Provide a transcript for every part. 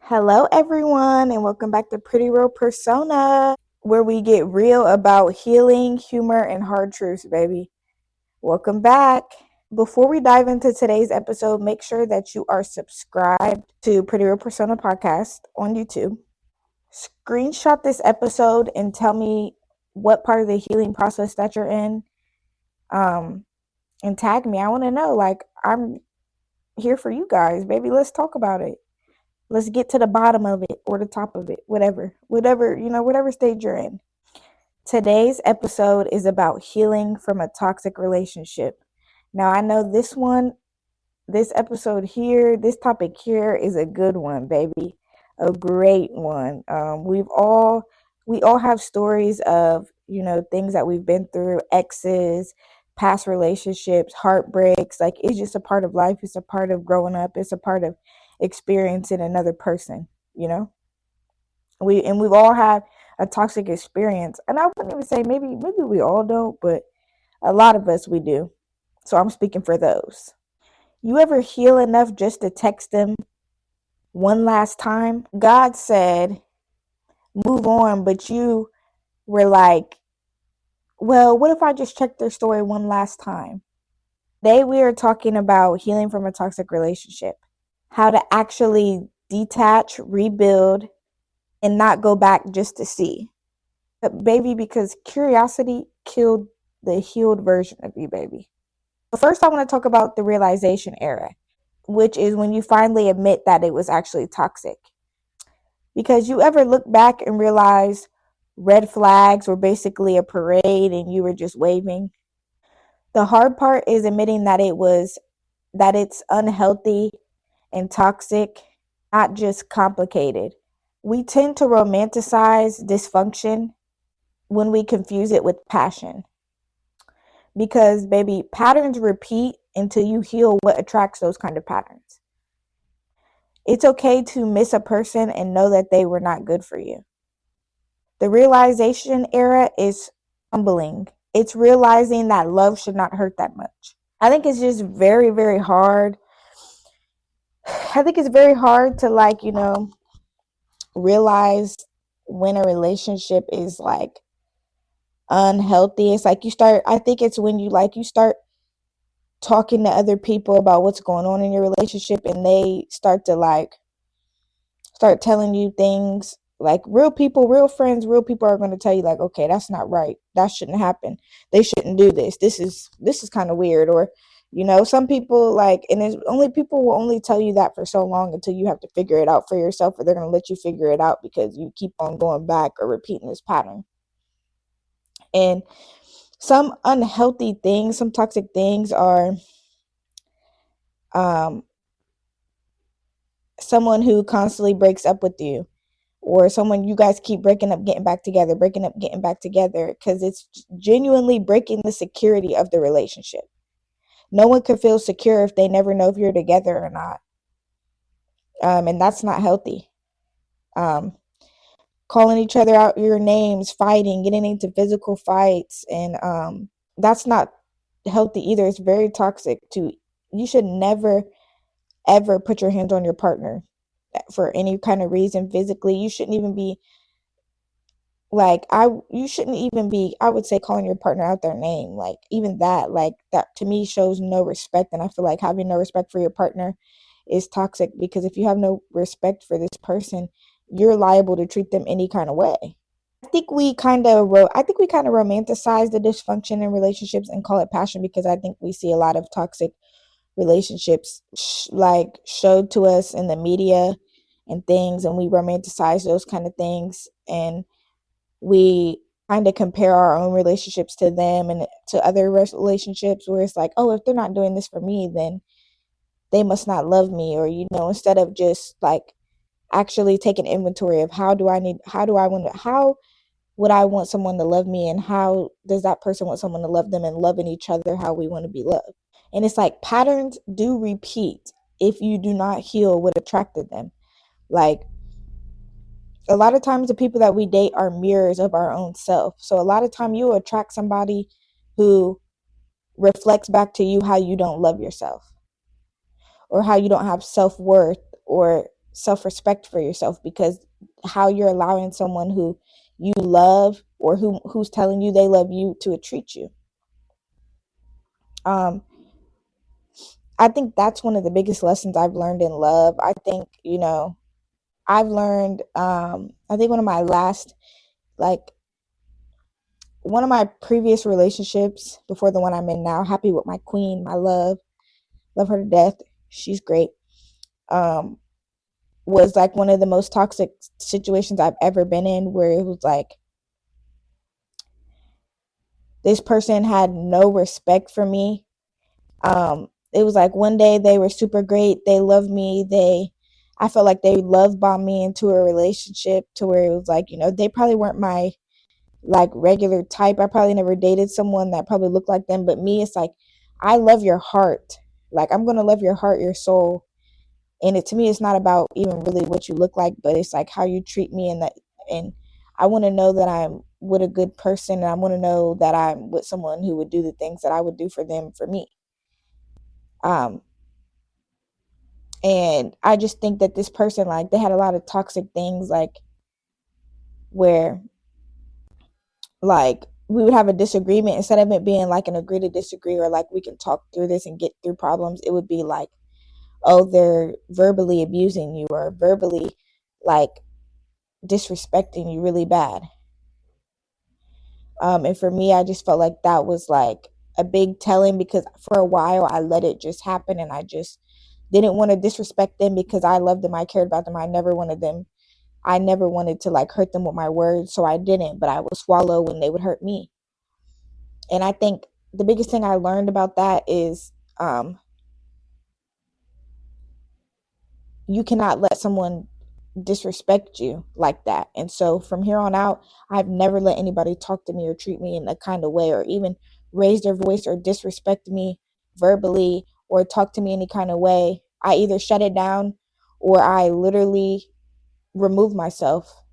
Hello, everyone, and welcome back to Pretty Real Persona, where we get real about healing, humor, and hard truths, baby. Welcome back. Before we dive into today's episode, make sure that you are subscribed to Pretty Real Persona podcast on YouTube. Screenshot this episode and tell me what part of the healing process that you're in. And tag me. I want to know. I'm here for you guys, baby. Let's talk about it. Let's get to the bottom of it or the top of it, whatever stage you're in. Today's episode is about healing from a toxic relationship. Now, I know this episode here, this topic here is a good one, baby. A great one. We all have stories of, things that we've been through, exes, past relationships, heartbreaks. Like, it's just a part of life. It's a part of growing up. It's a part of experiencing another person, you know? We've all had a toxic experience. And I wouldn't even say maybe we all don't, but a lot of us we do. So I'm speaking for those. You ever heal enough just to text them one last time? God said, move on, but you were like, well, what if I just check their story one last time? Today we are talking about healing from a toxic relationship. How to actually detach, rebuild, and not go back just to see. But baby, because curiosity killed the healed version of you, baby. But first I want to talk about the realization era, which is when you finally admit that it was actually toxic. Because you ever look back and realize red flags were basically a parade and you were just waving? The hard part is admitting that it's unhealthy and toxic, not just complicated. We tend to romanticize dysfunction when we confuse it with passion. Because, baby, patterns repeat until you heal what attracts those kind of patterns. It's okay to miss a person and know that they were not good for you. The realization era is humbling. It's realizing that love should not hurt that much. I think it's just very, very hard. I think it's very hard to realize when a relationship is unhealthy. It's like I think it's when you start talking to other people about what's going on in your relationship and they start telling you things like real people, real friends, real people are going to tell you like, okay, that's not right. That shouldn't happen. They shouldn't do this. This is kind of weird. Or, some people and it's only people will only tell you that for so long until you have to figure it out for yourself, or they're going to let you figure it out because you keep on going back or repeating this pattern. And some unhealthy things, some toxic things are um, someone who constantly breaks up with you, or someone you guys keep breaking up, getting back together, breaking up, getting back together, because it's genuinely breaking the security of the relationship. No one can feel secure if they never know if you're together or not. And that's not healthy. Um, Calling each other out your names, fighting, getting into physical fights, and that's not healthy either. It's very toxic. You should never ever put your hands on your partner for any kind of reason physically. You shouldn't even be you shouldn't even be, I would say, calling your partner out their name. Even that to me shows no respect, and I feel like having no respect for your partner is toxic, because if you have no respect for this person, you're liable to treat them any kind of way. I think we kind of romanticize the dysfunction in relationships and call it passion, because I think we see a lot of toxic relationships showed to us in the media and things, and we romanticize those kind of things, and we kind of compare our own relationships to them and to other relationships, where it's like, oh, if they're not doing this for me, then they must not love me. Or instead of just actually taking inventory of how would I want someone to love me, and how does that person want someone to love them, and loving each other how we want to be loved. And it's like patterns do repeat if you do not heal what attracted them. Like, a lot of times the people that we date are mirrors of our own self. So a lot of time you attract somebody who reflects back to you how you don't love yourself, or how you don't have self-worth or self-respect for yourself, because how you're allowing someone who you love or who's telling you they love you to treat you. um I think that's one of the biggest lessons I've learned in love. I think, I've learned, I think like one of my previous relationships before the one I'm in now, happy with my queen, my love her to death. She's great. Um, was like one of the most toxic situations I've ever been in, where it was like this person had no respect for me. It was like one day they were super great. They loved me. I felt like they love bombed me into a relationship to where it was like, they probably weren't my like regular type. I probably never dated someone that probably looked like them, but me, it's like, I love your heart. Like, I'm going to love your heart, your soul. And to me, it's not about even really what you look like, but it's like how you treat me, and I want to know that I'm with a good person, and I want to know that I'm with someone who would do the things that I would do for them, for me. Um, and I just think that this person, like, they had a lot of toxic things, like, where, like, we would have a disagreement, instead of it being like an agree to disagree, or like we can talk through this and get through problems, it would be like, oh, they're verbally abusing you, or verbally, like, disrespecting you really bad. And for me, I just felt like that was like a big telling, because for a while I let it just happen, and I just didn't want to disrespect them because I loved them, I cared about them, I never wanted to like hurt them with my words, so I didn't, but I would swallow when they would hurt me. And I think the biggest thing I learned about that is, you cannot let someone disrespect you like that. And so from here on out, I've never let anybody talk to me or treat me in a kind of way, or even raise their voice or disrespect me verbally, or talk to me any kind of way. I either shut it down, or I literally remove myself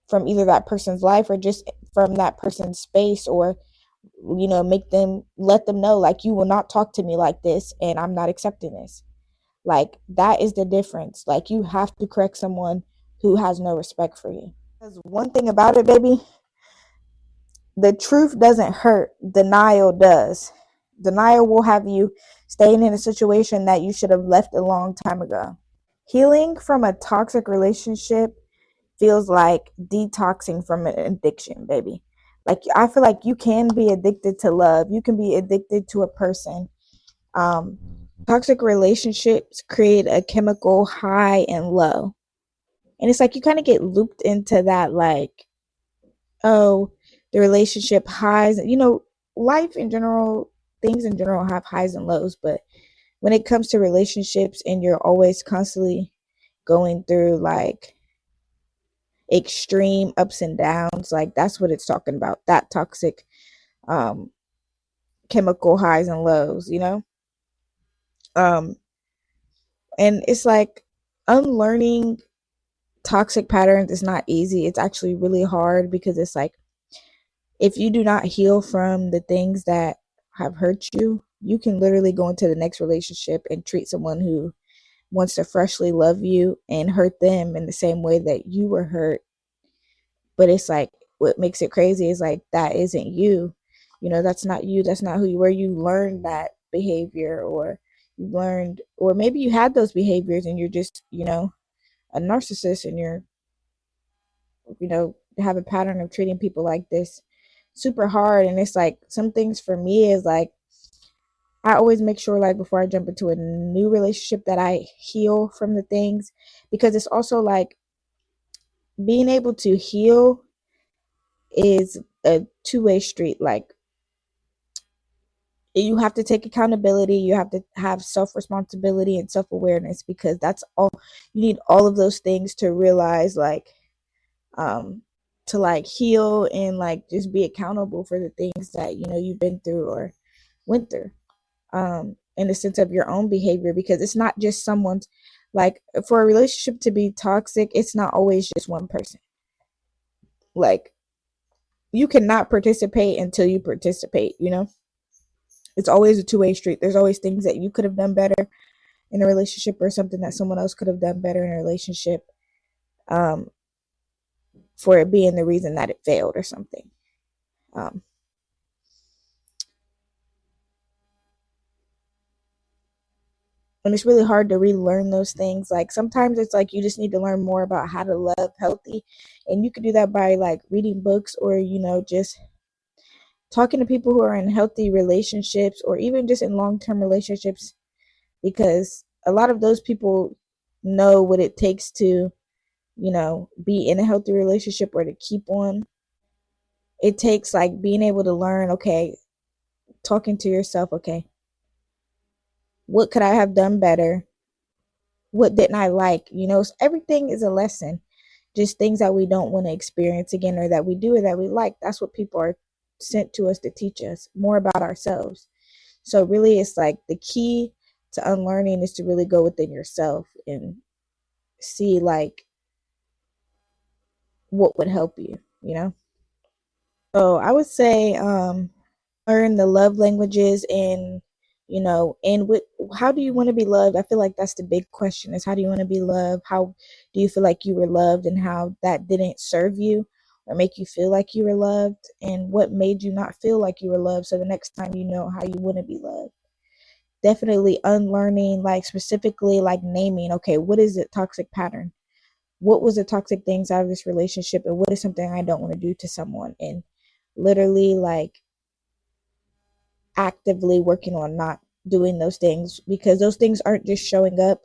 from either that person's life, or just from that person's space, or let them know, like, you will not talk to me like this, and I'm not accepting this. Like, that is the difference. Like, you have to correct someone who has no respect for you. Because one thing about it, baby, the truth doesn't hurt, denial does. Denial will have you staying in a situation that you should have left a long time ago. Healing from a toxic relationship feels like detoxing from an addiction, baby. Like, I feel like you can be addicted to love, you can be addicted to a person. um Toxic relationships create a chemical high and low, and it's like you kind of get looped into that, like, oh, the relationship highs, life in general, things in general have highs and lows, but when it comes to relationships and you're always constantly going through like extreme ups and downs, like, that's what it's talking about, that toxic um chemical highs and lows. um and it's like, unlearning toxic patterns is not easy. It's actually really hard, because it's like, if you do not heal from the things that have hurt you, you can literally go into the next relationship and treat someone who wants to freshly love you and hurt them in the same way that you were hurt. But it's like, what makes it crazy is like, that isn't you. That's not you. That's not who you were. You learned that behavior, or you learned, or maybe you had those behaviors and you're just, a narcissist, and you're, have a pattern of treating people like this super hard. And it's like, some things for me is like, I always make sure, like, before I jump into a new relationship, that I heal from the things, because it's also like, being able to heal is a two-way street. Like, you have to take accountability, you have to have self-responsibility and self-awareness, because that's all you need, all of those things to realize, like, um to like heal and like just be accountable for the things that you've been through or went through, in the sense of your own behavior, because it's not just someone's, like, for a relationship to be toxic, it's not always just one person. Like, you cannot participate until you participate. It's always a two-way street. There's always things that you could have done better, in a relationship, or something that someone else could have done better in a relationship, um, for it being the reason that it failed or something. Um, and it's really hard to relearn those things. Like sometimes it's like you just need to learn more about how to love healthy, and you can do that by like reading books, or just talking to people who are in healthy relationships, or even just in long-term relationships, because a lot of those people know what it takes to be in a healthy relationship or to keep one. It takes like being able to learn, okay, talking to yourself, okay, what could I have done better? What didn't I like? So everything is a lesson. Just things that we don't want to experience again, or that we do or that we like. That's what people are sent to us to teach us more about ourselves. So really, it's like the key to unlearning is to really go within yourself and see like what would help you. So I would say learn the love languages, and what how do you want to be loved? I feel like that's the big question, is how do you want to be loved? How do you feel like you were loved, and how that didn't serve you or make you feel like you were loved, and what made you not feel like you were loved, so the next time you know how you want to be loved. Definitely unlearning, like specifically like naming, okay, what is the toxic pattern? What was the toxic things out of this relationship, and what is something I don't want to do to someone? And literally like actively working on not doing those things, because those things aren't just showing up,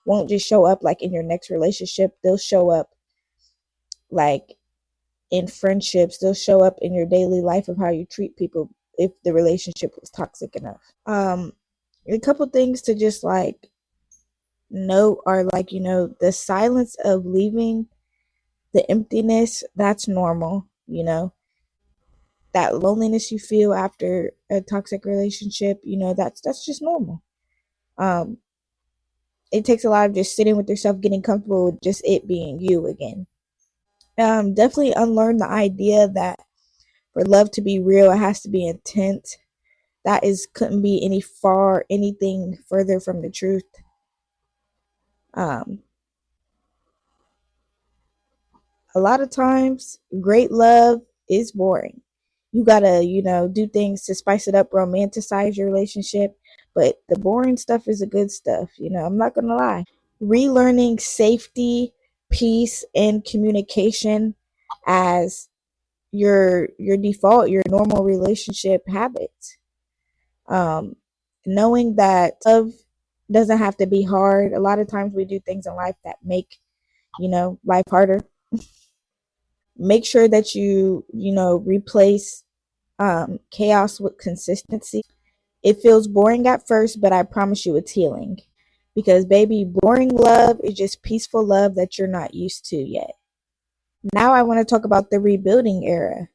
won't just show up like in your next relationship. They'll show up like in friendships, they'll show up in your daily life of how you treat people if the relationship was toxic enough. A couple things to just like note are like, the silence of leaving, the emptiness, that's normal. That loneliness you feel after a toxic relationship, that's just normal. um it takes a lot of just sitting with yourself, getting comfortable with just it being you again. Definitely unlearn the idea that for love to be real, it has to be intense. That is couldn't be anything further from the truth. um a lot of times great love is boring. You gotta, do things to spice it up, romanticize your relationship, but the boring stuff is the good stuff. I'm not gonna lie. Relearning safety, peace, and communication as your default, your normal relationship habits. um Knowing that love doesn't have to be hard. A lot of times we do things in life that make life harder. Make sure that you replace chaos with consistency. It feels boring at first, but I promise you it's healing. Because, baby, boring love is just peaceful love that you're not used to yet. Now, I want to talk about the rebuilding era,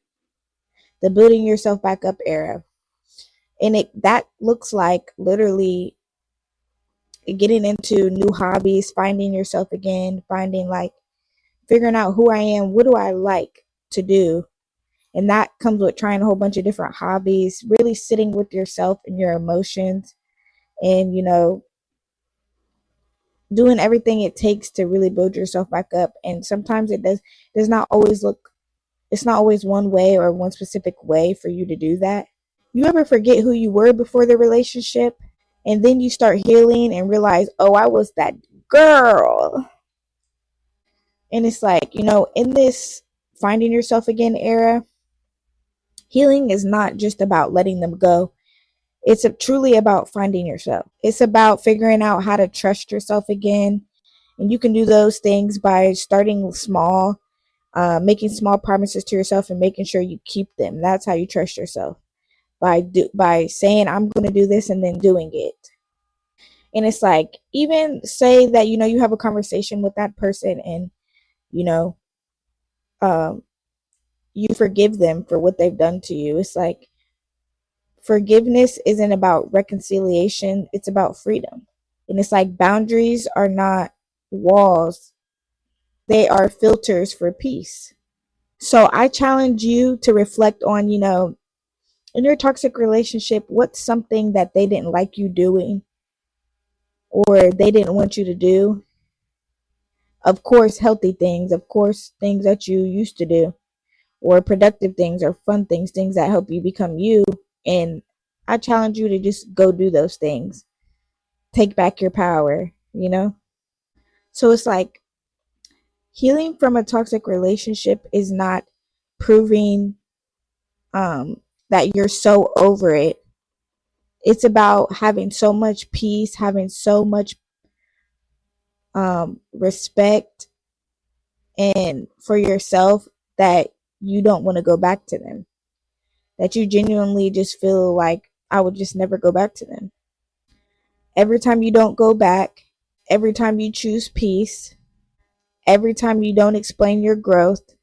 the building yourself back up era. And that looks like literally getting into new hobbies, finding yourself again, finding like figuring out who I am, what do I like to do. And that comes with trying a whole bunch of different hobbies, really sitting with yourself and your emotions, and doing everything it takes to really build yourself back up. And sometimes does not always look it's not always one way or one specific way for you to do that. You ever forget who you were before the relationship, and then you start healing and realize, oh, I was that girl. And it's like, in this finding yourself again era, healing is not just about letting them go. It's truly about finding yourself. It's about figuring out how to trust yourself again. And you can do those things by starting small, making small promises to yourself and making sure you keep them. That's how you trust yourself. By saying, I'm going to do this, and then doing it. And it's like, even say that, you have a conversation with that person, and, you know, um, you forgive them for what they've done to you. It's like, forgiveness isn't about reconciliation, it's about freedom. And it's like, boundaries are not walls, they are filters for peace. So I challenge you to reflect on, in your toxic relationship, what's something that they didn't like you doing or they didn't want you to do. Of course, healthy things, of course, things that you used to do, or productive things, or fun things, things that help you become you. And I challenge you to just go do those things. Take back your power, you know? So it's like healing from a toxic relationship is not proving that you're so over it. It's about having so much peace, having so much respect and for yourself that you don't want to go back to them. That you genuinely just feel like I would just never go back to them. Every time you don't go back, every time you choose peace, every time you don't explain your growth,